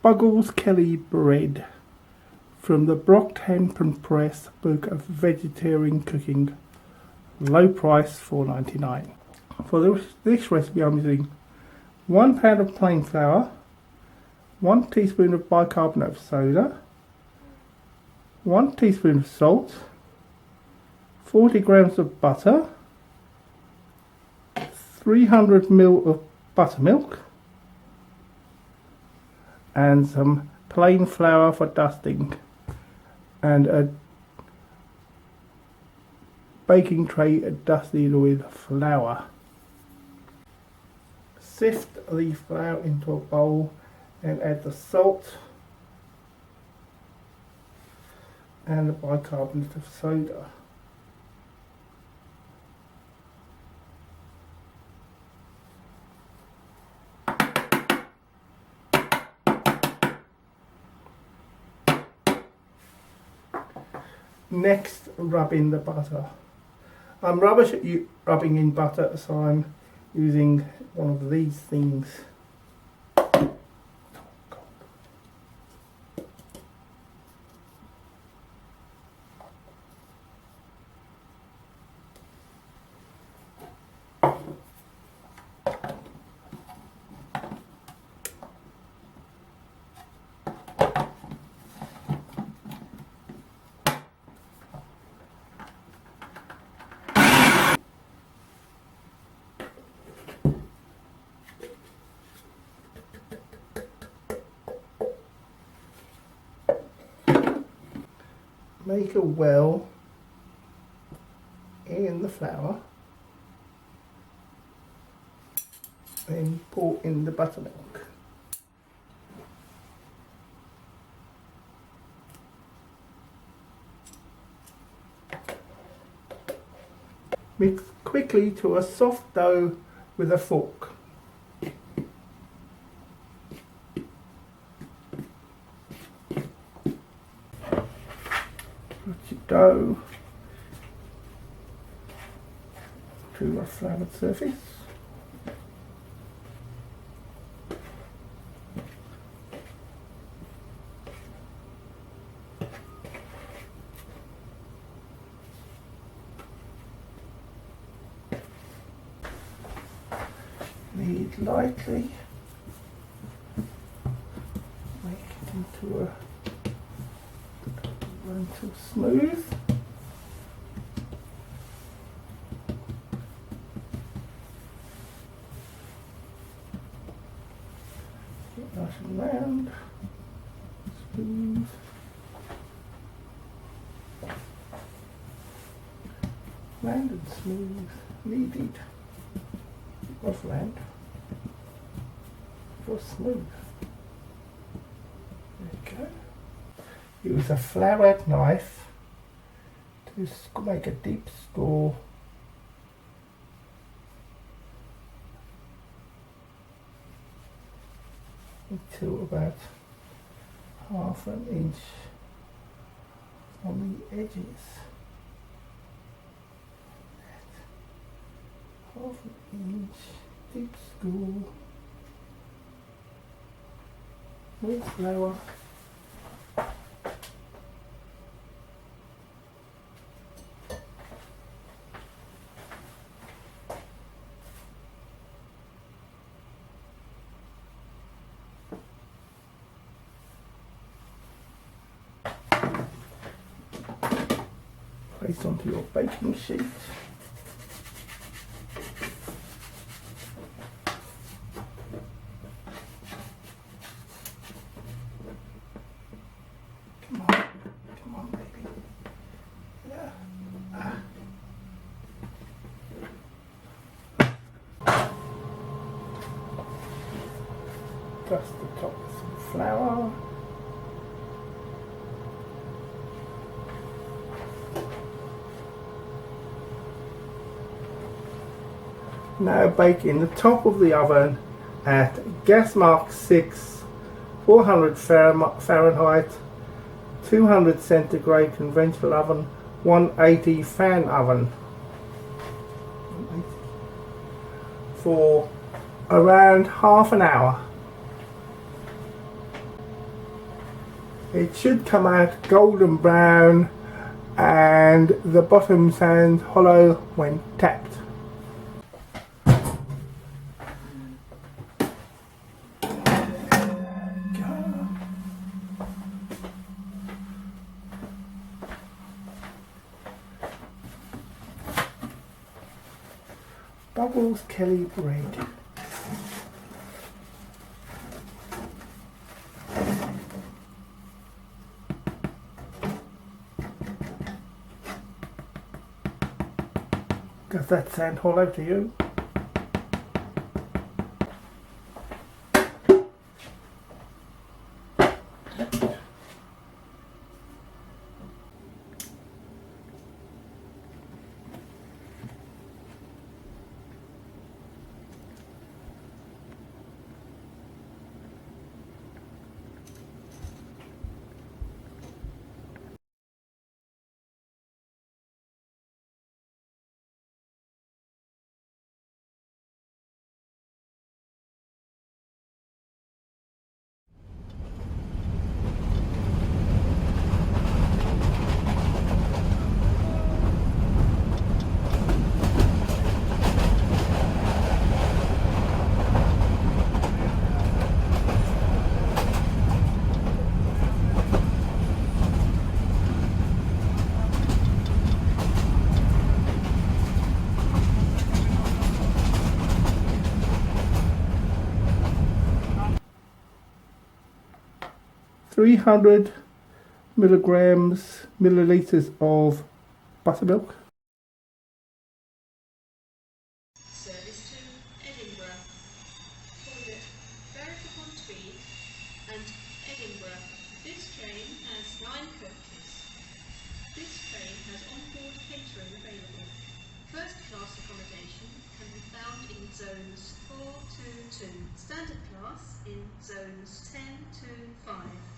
Buggles Kelly bread from the Brockhampton and Press book of vegetarian cooking. Low price, $4.99. For this recipe I'm using 1 pound of plain flour, 1 teaspoon of bicarbonate of soda, 1 teaspoon of salt, 40 grams of butter, 300 ml of buttermilk, and some plain flour for dusting, and a baking tray dusted with flour. Sift the flour into a bowl and add the salt and the bicarbonate of soda. Next, rub in the butter. I'm rubbish at rubbing in butter, so I'm using one of these things. Make a well in the flour, then pour in the buttermilk. Mix quickly to a soft dough with a fork. Put your dough to a floured surface. Knead lightly. Make it into a until smooth. Nice and round, smooth. Round and smooth, kneaded. Not round, or smooth. There you go. Use a floured knife to make a deep score until about ½ an inch on the edges. ½ an inch deep score with flour. Place onto your baking sheet. Come on, baby. Yeah. Dust the top with some flour. Now bake in the top of the oven at gas mark 6, 400 Fahrenheit, 200 centigrade conventional oven, 180 fan oven for around ½ an hour. It should come out golden brown and the bottom sounds hollow when tapped. Bubbles Kelly bread. Does that sound hollow to you? milliliters of buttermilk. Service to Edinburgh. Called it Berwick-upon-Tweed and Edinburgh. This train has 9 coaches. This train has on-board catering available. First class accommodation can be found in zones 4 to 2. Standard class in zones 10 to 5.